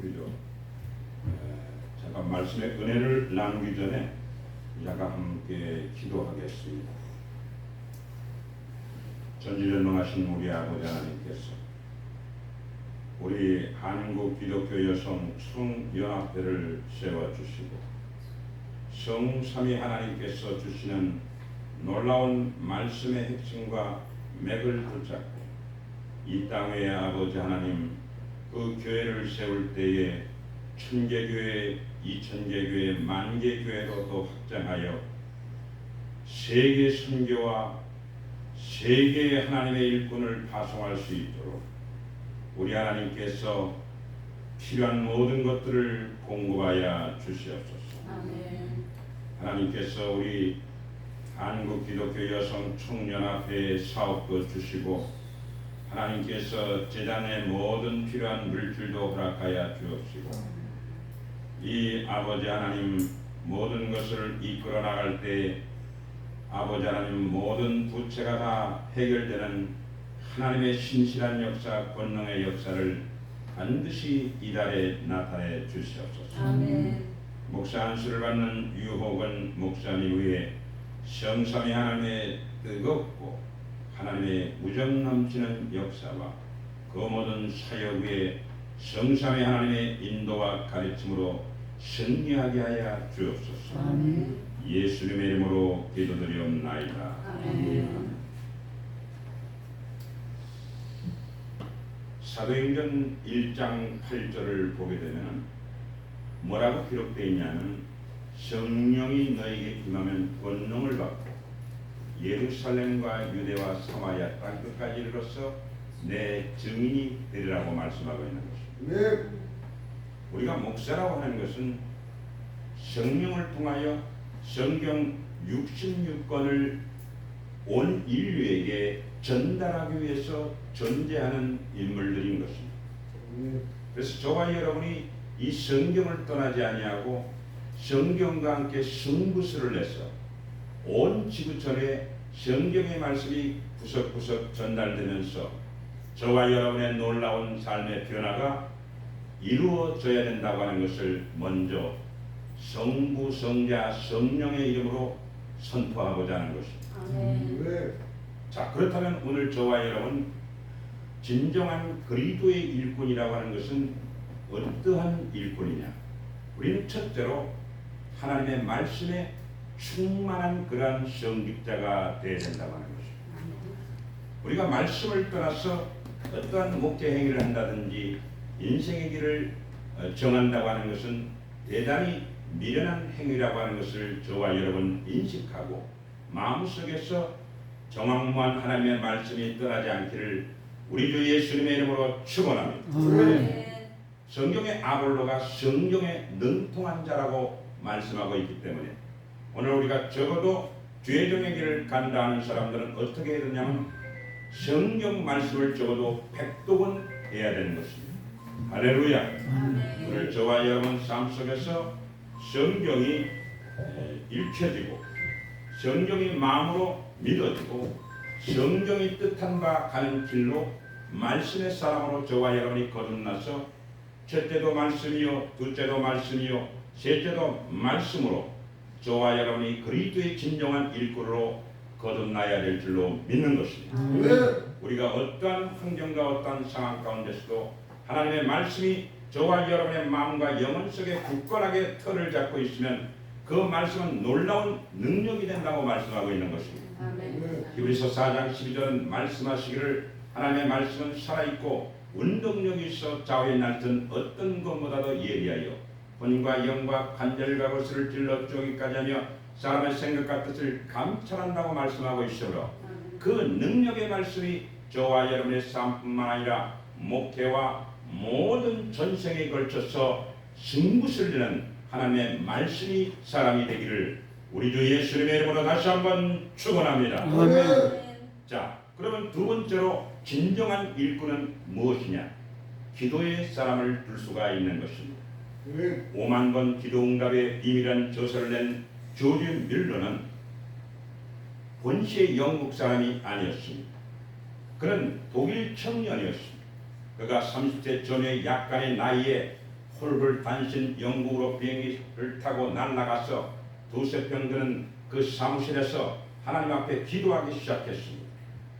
우리도 잠깐 말씀의 은혜를 나누기 전에 잠깐 함께 기도하겠습니다. 전지전능하신 우리 아버지 하나님께서 우리 한국 기독교 여성 총연합회를 세워주시고 성삼위 하나님께서 주시는 놀라운 말씀의 핵심과 맥을 붙잡고 이 땅에 아버지 하나님 그 교회를 세울 때에 천개교회, 이천개교회, 만개교회로도 확장하여 세계 선교와 세계의 하나님의 일꾼을 파송할 수 있도록 우리 하나님께서 필요한 모든 것들을 공급하여 주시옵소서. 아멘. 하나님께서 우리 한국 기독교 여성 총연합회의 사업도 주시고 하나님께서 재단의 모든 필요한 물질도 허락하여 주옵시고 이 아버지 하나님 모든 것을 이끌어 나갈 때 아버지 하나님 모든 부채가 다 해결되는 하나님의 신실한 역사, 권능의 역사를 반드시 이달에 나타내 주시옵소서. 아멘. 목사 안수를 받는 유혹은 목사님 위에 성삼위 하나님의 뜨겁고 하나님의 우정 넘치는 역사와 그 모든 사역 위에 성삼위 하나님의 인도와 가르침으로 승리하게 하여 주옵소서. 아멘. 예수님의 이름으로 기도드리옵나이다. 아멘. 사도행전 1장 8절을 보게 되면 뭐라고 기록되어 있냐면 성령이 너에게 임하면 권능을 받고 예루살렘과 유대와 사마리아 땅 끝까지 이르러서 내 증인이 되리라고 말씀하고 있는 것입니다. 네. 우리가 목사라고 하는 것은 성령을 통하여 성경 66권을 온 인류에게 전달하기 위해서 존재하는 인물들인 것입니다. 그래서 저와 여러분이 이 성경을 떠나지 아니하고 성경과 함께 승부수를 내서 온 지구촌에 성경의 말씀이 구석구석 전달되면서 저와 여러분의 놀라운 삶의 변화가 이루어져야 된다고 하는 것을 먼저 성부, 성자, 성령의 이름으로 선포하고자 하는 것입니다. 아멘. 자, 그렇다면 오늘 저와 여러분 진정한 그리스도의 일꾼이라고 하는 것은 어떠한 일꾼이냐? 우리는 첫째로 하나님의 말씀에 충만한 그러한 성직자가 되어야 된다고 하는 것입니다. 우리가 말씀을 떠나서 어떠한 목회 행위를 한다든지 인생의 길을 정한다고 하는 것은 대단히 미련한 행위라고 하는 것을 저와 여러분 인식하고 마음속에서 정확무한 하나님의 말씀이 떠나지 않기를 우리 주 예수님의 이름으로 축원합니다. 아멘. 성경의 아볼로가 성경에 능통한 자라고 말씀하고 있기 때문에 오늘 우리가 적어도 죄정의 길을 간다 하는 사람들은 어떻게 해야 되냐면 성경 말씀을 적어도 100독은 해야 되는 것입니다. 할렐루야. 아멘. 오늘 저와 여러분 삶 속에서 성경이 읽혀지고 성경이 마음으로 믿어지고 성경이 뜻한 바 가는 길로 말씀의 사람으로 저와 여러분이 거듭나서 첫째도 말씀이요 둘째도 말씀이요 셋째도 말씀으로 저와 여러분이 그리스도의 진정한 일꾼으로 거듭나야 될 줄로 믿는 것입니다. 우리가 어떠한 환경과 어떠한 상황 가운데서도 하나님의 말씀이 저와 여러분의 마음과 영혼 속에 굳건하게 털을 잡고 있으면 그 말씀은 놀라운 능력이 된다고 말씀하고 있는 것입니다. 아멘. 히브리서 4장 12절은 말씀하시기를 하나님의 말씀은 살아있고 운동력이 있어 좌우에 날든 어떤 것보다도 예리하여魂과 영과 관절과 것을 찔러 쪼기까지 하며 사람의 생각과 뜻을 감찰한다고 말씀하고 있으므로 그 능력의 말씀이 저와 여러분의 삶뿐만 아니라 목회와 모든 전생에 걸쳐서 승부를 내는 하나님의 말씀이 사람이 되기를 우리 주 예수님의 이름으로 다시 한번 축원합니다. 아멘. 자, 그러면 두 번째로 진정한 일꾼은 무엇이냐? 기도의 사람을 둘 수가 있는 것입니다. 5만 번 기도응답의 비밀한 저서를 낸 조지 밀러는 본시의 영국 사람이 아니었습니다. 그는 독일 청년이었습니다. 그가 30세 전의 약간의 나이에 훌훌 단신 영국으로 비행기를 타고 날아가서 두세 편 드는 그 사무실에서 하나님 앞에 기도하기 시작했습니다.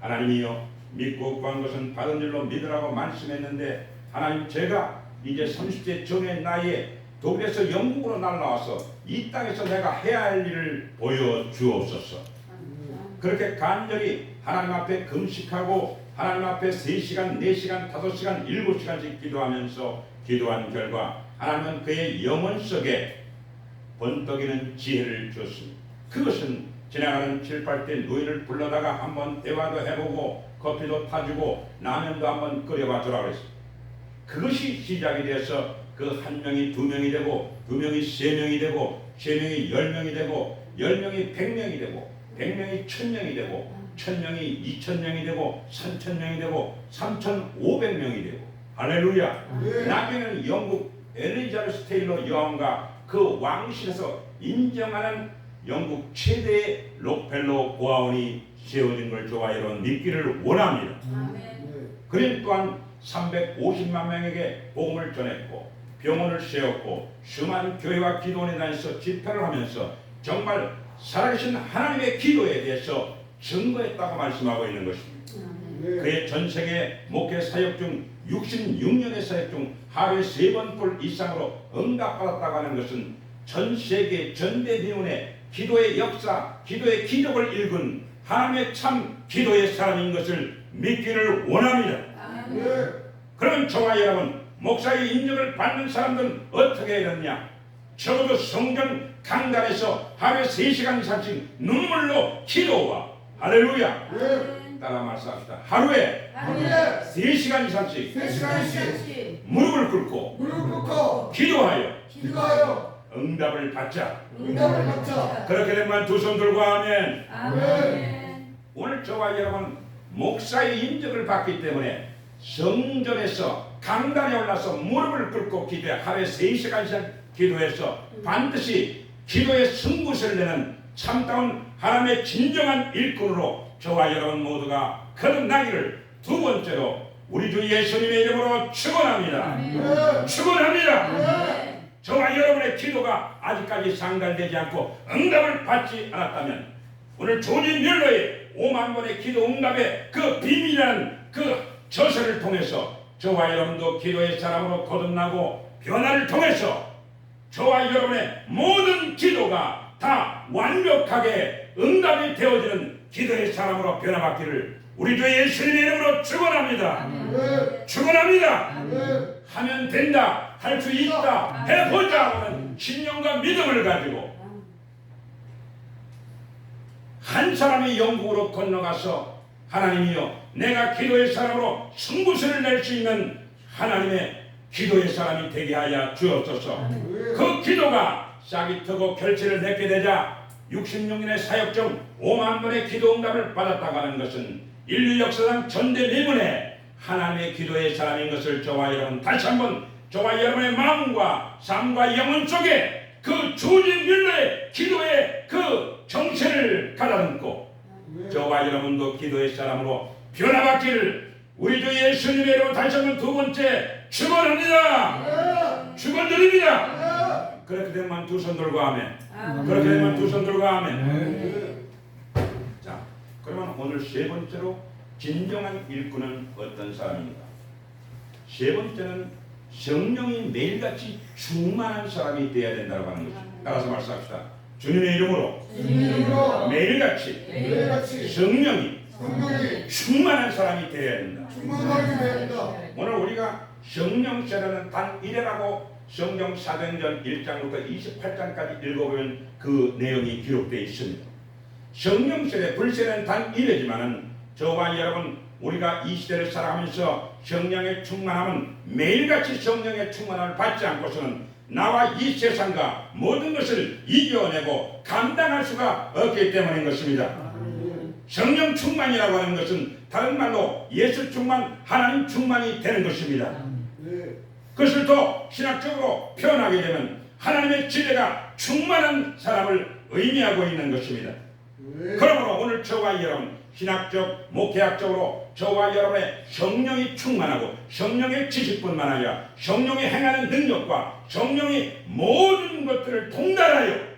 하나님이여, 믿고 구한 것은 받은 일로 믿으라고 말씀했는데 하나님, 제가 이제 30대 정의 나이에 독일에서 영국으로 날아와서 이 땅에서 내가 해야 할 일을 보여주옵소서. 그렇게 간절히 하나님 앞에 금식하고 하나님 앞에 3시간, 4시간, 5시간, 7시간씩 기도하면서 기도한 결과 하나님은 그의 영혼 속에 번떡이는 지혜를 주었습니다. 그것은 지나가는 7, 8대 노인을 불러다가 한번 대화도 해보고 커피도 타주고 라면도 한번 끓여봐 주라고 했습니다. 그것이 시작이 되어서 그 1명이 2명이 되고 2명이 3명이 되고 3명이 10명이 되고 10명이 100명이 되고 100명이 1000명이 되고 1000명이 2000명이 되고 3000명이 되고 3500명이 되고 할렐루야. 나중에는 영국 엘리자베스 테일러 여왕과 그 왕실에서 인정하는 영국 최대의 록펠러 고아원이 세워진 걸 저와 여러분 믿기를 원합니다. 그린 또한 350만 명에게 복음을 전했고 병원을 세웠고 수많은 교회와 기도원에 다니서 집회를 하면서 정말 살아계신 하나님의 기도에 대해서 증거했다고 말씀하고 있는 것입니다. 그의 전생의 목회 사역 중 66년의 사역 중 하루에 3번 꿀 이상으로 응답받았다고 하는 것은 전 세계 전대미문의 기도의 역사, 기도의 기적을 읽은 하나님의 참 기도의 사람인 것을 믿기를 원합니다. 그러면 저와 여러분, 목사의 인정을 받는 사람들은 어떻게 해야 되느냐? 적어도 성전 강단에서 하루에 3시간 이상씩 눈물로 기도와 할렐루야. 따라 말씀합시다. 하루에 3시간 이상씩 무릎을 꿇고 기도하여 응답을 받자. 그렇게 되면 두 손 들고 아멘. 오늘 저와 여러분 목사의 인정을 받기 때문에 성전에서 강단에 올라서 무릎을 꿇고 기도해 하루에 3시간 이상 기도해서 반드시 기도의 승부를 내는 참다운 하나님의 진정한 일꾼으로 저와 여러분 모두가 거듭나기를 두 번째로 우리 주 예수님의 이름으로 축원합니다. 축원합니다. 저와 여러분의 기도가 아직까지 상달되지 않고 응답을 받지 않았다면 오늘 조지 뮬러의 5만 번의 기도 응답의 그 비밀이라는 그 저서를 통해서 저와 여러분도 기도의 사람으로 거듭나고 변화를 통해서 저와 여러분의 모든 기도가 다 완벽하게 응답이 되어지는 기도의 사람으로 변화받기를 우리 주 예수님의 이름으로 축원합니다. 축원합니다. 하면 된다, 할 수 있다, 해보자 하는 신념과 믿음을 가지고 한 사람이 영국으로 건너가서 하나님이여, 내가 기도의 사람으로 승부수를 낼 수 있는 하나님의 기도의 사람이 되게 하여 주옵소서. 그 기도가 싹이 트고 결실을 맺게 되자 66년의 사역 중 5만 번의 기도 응답을 받았다고 하는 것은 인류 역사상 전대미문의 하나님의 기도의 사람인 것을 저와 여러분 다시 한번 저와 여러분의 마음과 삶과 영혼 속에 그 조지 뮬러의 기도의 그 정체를 가다듬고 저와 여러분도 기도의 사람으로 변화받기를 우리 주 예수님의 이름으로 다시 한번 두 번째 축원합니다. 축원드립니다. 그렇게 되면 두 손 들고 아멘. 그렇게 되면 두 손 들고 아멘. 자, 그러면 오늘 세 번째로 진정한 일꾼은 어떤 사람입니까? 세 번째는 성령이 매일같이 충만한 사람이 되어야 된다고 하는 것입니다. 따라서 말씀합시다. 주님의 이름으로 매일같이 성령이 충만한 사람이 되어야 된다. 오늘 우리가 성령세라는 단 1회라고 성경 사도행전 1장부터 28장까지 읽어보면 그 내용이 기록되어 있습니다. 성령세례, 불세례는 단 1회지만은 저와 여러분 우리가 이 시대를 살아가면서 성령의 충만함은 매일같이 성령의 충만함을 받지 않고서는 나와 이 세상과 모든 것을 이겨내고 감당할 수가 없기 때문인 것입니다. 성령 충만이라고 하는 것은 다른 말로 예수 충만, 하나님 충만이 되는 것입니다. 그것을 더 신학적으로 표현하게 되면 하나님의 지혜가 충만한 사람을 의미하고 있는 것입니다. 그러므로 오늘 저와 여러분 신학적, 목회학적으로 저와 여러분의 성령이 충만하고 성령의 지식뿐만 아니라 성령이 행하는 능력과 성령이 모든 것들을 통달하여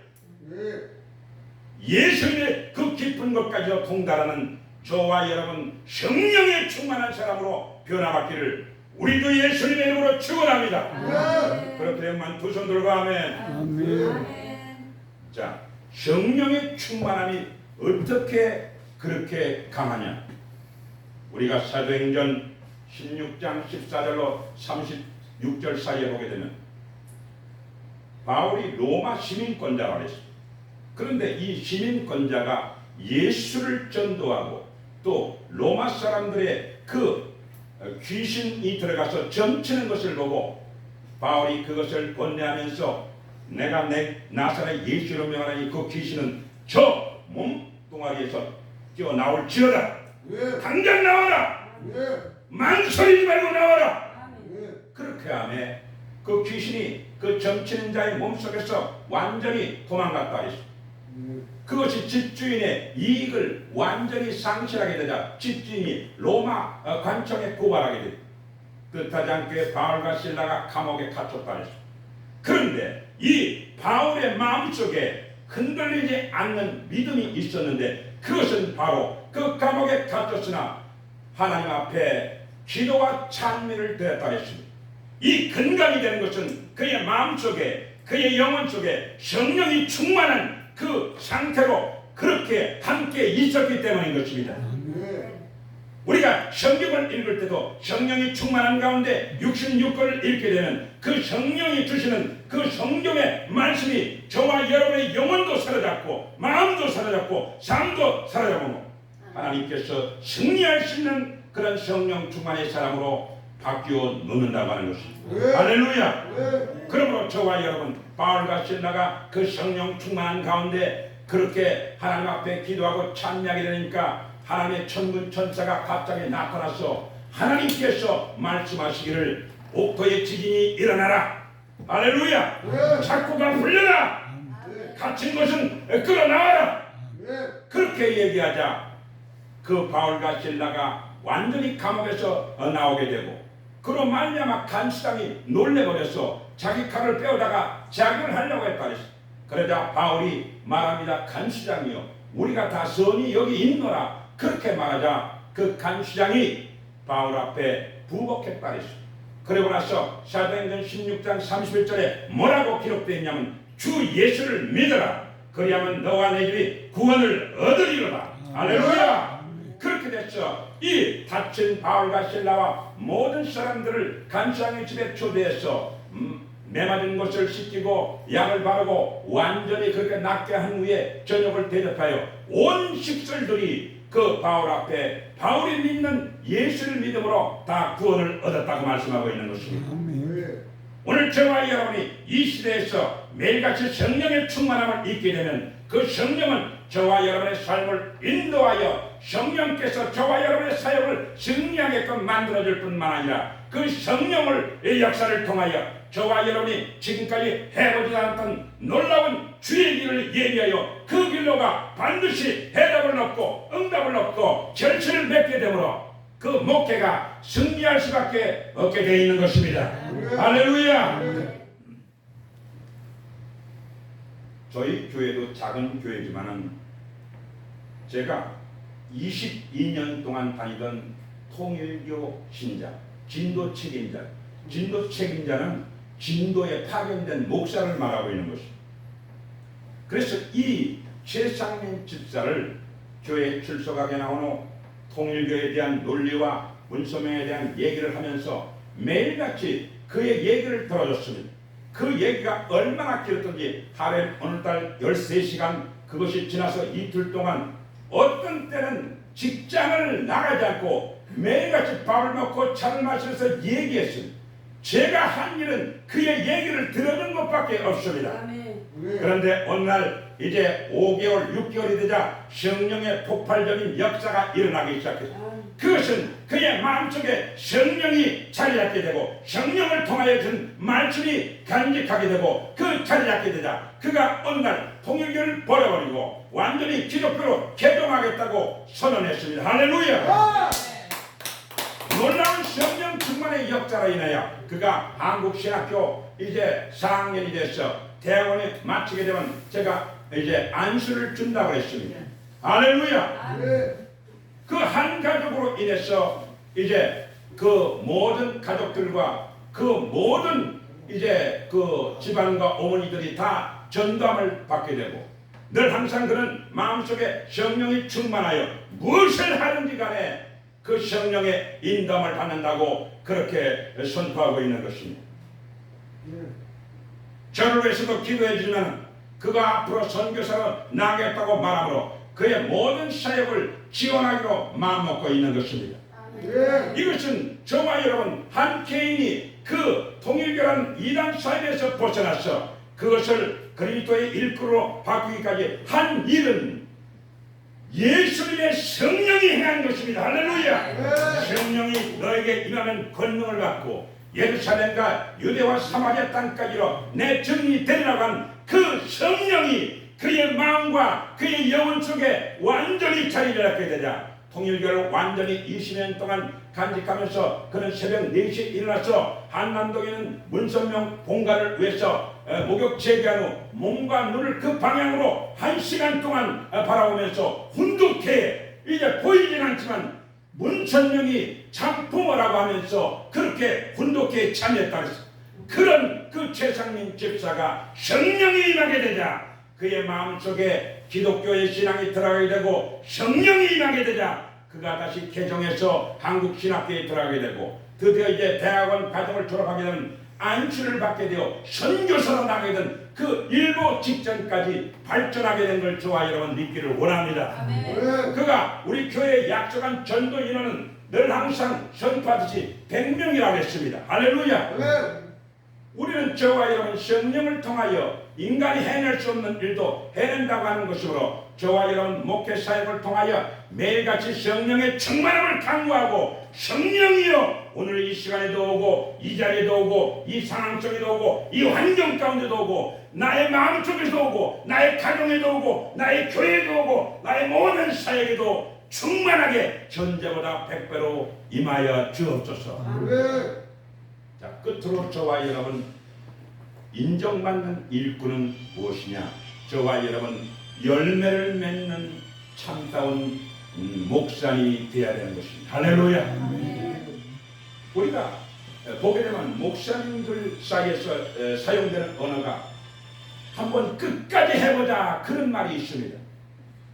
예수님의 그 깊은 것까지도 통달하는 저와 여러분 성령의 충만한 사람으로 변화받기를 우리도 예수님의 이름으로 축원합니다. 그렇게 되면 두 손 들고 아멘. 아멘. 자, 성령의 충만함이 어떻게 그렇게 강하냐? 우리가 사도행전 16장 14절로 36절 사이에 보게 되면 바울이 로마 시민권자라 그랬습니다. 그런데 이 시민권자가 예수를 전도하고 또 로마 사람들의 그 귀신이 들어가서 점치는 것을 보고 바울이 그것을 권내하면서 내가 내 나사렛 예수로 명하니 그 귀신은 저 몸뚱아리에서 뛰어나올지어다. 당장 나와라. 망설이지 말고 나와라. 그렇게 하며 그 귀신이 그 점치는 자의 몸속에서 완전히 도망갔다 했습니다. 그것이 집주인의 이익을 완전히 상실하게 되자 집주인이 로마 관청에 고발하게 됩니다. 뜻하지 않게 바울과 실라가 감옥에 갇혔다 했습니다. 그런데 이 바울의 마음속에 흔들리지 않는 믿음이 있었는데 그것은 바로 그 감옥에 갇혔으나 하나님 앞에 기도와 찬미를 드렸다 했습니다. 이 근간이 되는 것은 그의 마음속에 그의 영혼 속에 성령이 충만한 그 상태로 그렇게 함께 있었기 때문인 것입니다. 우리가 성경을 읽을 때도 성령이 충만한 가운데 66권을 읽게 되면 그 성령이 주시는 그 성경의 말씀이 저와 여러분의 영혼도 사로잡고 마음도 사로잡고 삶도 사로잡고 하나님께서 승리할 수 있는 그런 성령 충만의 사람으로 바뀌어 놓는다고 하는 것입니다. 할렐루야. 그러므로 저와 여러분 바울과 실라가 그 성령 충만한 가운데 그렇게 하나님 앞에 기도하고 찬미하게 되니까 하나님의 천군 천사가 갑자기 나타나서 하나님께서 말씀하시기를 옥토의 지진이 일어나라. 할렐루야. 작고가 풀려라. 갇힌 것은 끌어나와라. 그렇게 얘기하자 그 바울과 실라가 완전히 감옥에서 나오게 되고 그로 말미암아 간수장이 놀래버려서 자기 칼을 빼오다가 자결을 하려고 했다 그랬어. 그러자 바울이 말합니다. 간수장이요 우리가 다 선이 여기 있노라. 그렇게 말하자 그 간수장이 바울 앞에 부복했다 그랬어. 그리고 나서 사도행전 16장 31절에 뭐라고 기록되어 있냐면 주 예수를 믿어라. 그리하면 너와 내 집이 구원을 얻으리로다. 할렐루야. 그렇게 됐죠. 이 다친 바울과 실라와 모든 사람들을 간수장의 집에 초대해서 매맞은 것을 씻기고 약을 바르고 완전히 그렇게 낫게 한 후에 저녁을 대접하여 온 식설들이 그 바울 앞에 바울이 믿는 예수를 믿음으로 다 구원을 얻었다고 말씀하고 있는 것입니다. 오늘 저와 여러분이 이 시대에서 매일같이 성령의 충만함을 잊게 되면 그 성령은 저와 여러분의 삶을 인도하여 성령께서 저와 여러분의 사역을 승리하게끔 만들어줄 뿐만 아니라 그 성령의 역사를 통하여 저와 여러분이 지금까지 해보지 않았던 놀라운 주의 길을 예비하여 그 길로가 반드시 해답을 얻고 응답을 얻고 결실을 맺게 되므로 그 목회가 승리할 수밖에 없게 되어 있는 것입니다. 할렐루야. 저희 교회도 작은 교회지만은 제가 22년 동안 다니던 통일교 신자, 진도 책임자, 진도 책임자는 진도에 파견된 목사를 말하고 있는 것입니다. 그래서 이 최상민 집사를 교회에 출석하게 나온 후 통일교에 대한 논리와 문소명에 대한 얘기를 하면서 매일같이 그의 얘기를 들어줬습니다. 그 얘기가 얼마나 길었던지 하루에 오늘날 13시간 그것이 지나서 이틀 동안 어떤 때는 직장을 나가지 않고 매일같이 밥을 먹고 차를 마시면서 얘기했습니다. 제가 한 일은 그의 얘기를 들어준 것밖에 없습니다. 아멘. 그런데 어느 날 이제 5개월, 6개월이 되자 성령의 폭발적인 역사가 일어나기 시작했습니다. 그것은 그의 마음속에 성령이 자리 잡게 되고 성령을 통하여 준 말씀이 간직하게 되고 그 자리 잡게 되자 그가 어느 날 통일교를 버려버리고 완전히 기독교로 개종하겠다고 선언했습니다. 할렐루야! 놀라운 성령 충만의 역사로 인하여 그가 한국신학교 이제 4학년이 돼서 대학원에 마치게 되면 제가 이제 안수를 준다고 했습니다. 할렐루야! 그 한 가족으로 인해서 이제 그 모든 가족들과 그 모든 이제 그 집안과 어머니들이 다 전담을 받게 되고 늘 항상 그는 마음속에 성령이 충만하여 무엇을 하든지 간에 그 성령의 인도함을 받는다고 그렇게 선포하고 있는 것입니다. 저를 위해서도 기도해 주면 그가 앞으로 선교사로 나가겠다고 말하므로 그의 모든 사역을 지원하기로 마음먹고 있는 것입니다. 이것은 저와 여러분 한 개인이 그 통일교란 이단 사회에서 벗어나서 그것을 그리스도의 일꾼으로 바꾸기까지 한 일은 예수님의 성령이 행한 것입니다. 할렐루야! 성령이 너에게 임하면 권능을 받고 예루살렘과 유대와 사마리아 땅까지로 내 증인이 되리라고 한 그 성령이 그의 마음과 그의 영혼 속에 완전히 자리를 잡게 되자 통일교를 완전히 20년 동안 간직하면서 그는 새벽 4시에 일어나서 한남동에는 문선명 본가를 위해서 목욕 재개한 후 몸과 눈을 그 방향으로 1시간 동안 바라보면서 훈독해 이제 보이진 않지만 문선명이 참부모라고 하면서 그렇게 훈독해 참여했다 그랬어. 그런 그 최상민 집사가 성령이 임하게 되자 그의 마음속에 기독교의 신앙이 들어가게 되고 성령이 임하게 되자 그가 다시 개종해서 한국신학교에 들어가게 되고 드디어 이제 대학원 과정을 졸업하게 되면 안수를 받게 되어 선교사로 나가게 된 그 일보 직전까지 발전하게 된 걸 저와 여러분 믿기를 원합니다. 아멘. 그가 우리 교회에 약속한 전도 인원은 늘 항상 선포하듯이 100명이라고 했습니다. 할렐루야! 우리는 저와 여러분 성령을 통하여 인간이 해낼 수 없는 일도 해낸다고 하는 것으로 저와 여러분 목회 사역을 통하여 매일같이 성령의 충만함을 강구하고 성령이여 오늘 이 시간에도 오고 이 자리에도 오고 이 상황 속에도 오고 이 환경 가운데도 오고 나의 마음 속에도 오고 나의 가정에도 오고 나의 교회에도 오고 나의 모든 사역에도 충만하게 전제보다 100배로 임하여 주옵소서. 자, 끝으로 저와 여러분 인정받는 일꾼은 무엇이냐? 저와 여러분 열매를 맺는 참다운 목사님이 되어야 되는 것입니다. 할렐루야! 우리가 보게 되면 목사님들 사이에서 사용되는 언어가 한번 끝까지 해보자 그런 말이 있습니다.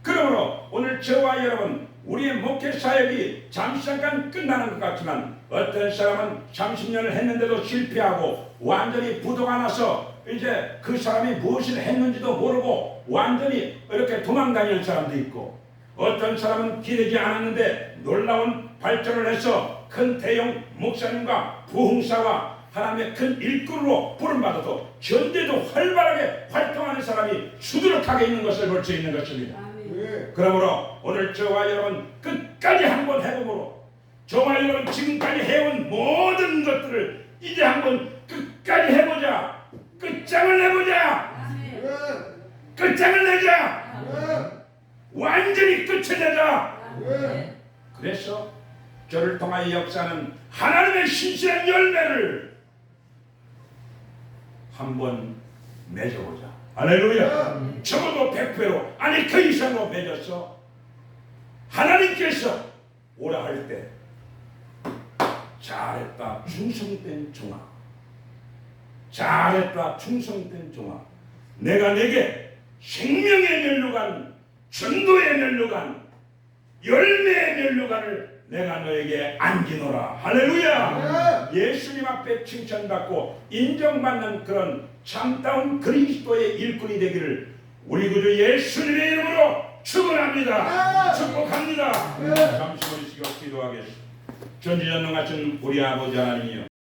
그러므로 오늘 저와 여러분 우리의 목회 사역이 잠시 잠깐 끝나는 것 같지만 어떤 사람은 30년을 했는데도 실패하고 완전히 부도가 나서 이제 그 사람이 무엇을 했는지도 모르고 완전히 이렇게 도망다니는 사람도 있고 어떤 사람은 기대지 않았는데 놀라운 발전을 해서 큰 대형 목사님과 부흥사와 하나님의 큰 일꾼으로 부름받아도 현재도 활발하게 활동하는 사람이 수두룩하게 있는 것을 볼 수 있는 것입니다. 그러므로 오늘 저와 여러분 끝까지 한번 해보므로 저와 여러분 지금까지 해온 모든 것들을 이제 한번 끝까지 해보자. 끝장을 내보자. 끝장을 내자. 완전히 끝을 내자. 그래서 저를 통하여 역사는 하나님의 신실한 열매를 한번 맺어보자. 할렐루야. 적어도 100배로 아니 그 이상으로 맺어서 하나님께서 오라 할 때 잘했다 충성된 종아, 잘했다 충성된 종아, 내가 내게 생명의 면류관, 전도의 면류관, 열매의 면류관을 내가 너에게 안기노라. 할렐루야. 예수님 앞에 칭찬받고 인정받는 그런 참다운 그리스도의 일꾼이 되기를 우리 구주 예수님의 이름으로 축원합니다. 축복합니다. 잠시 우리 기도하겠습니다. 전지전능하신 우리 아버지 하나님이여,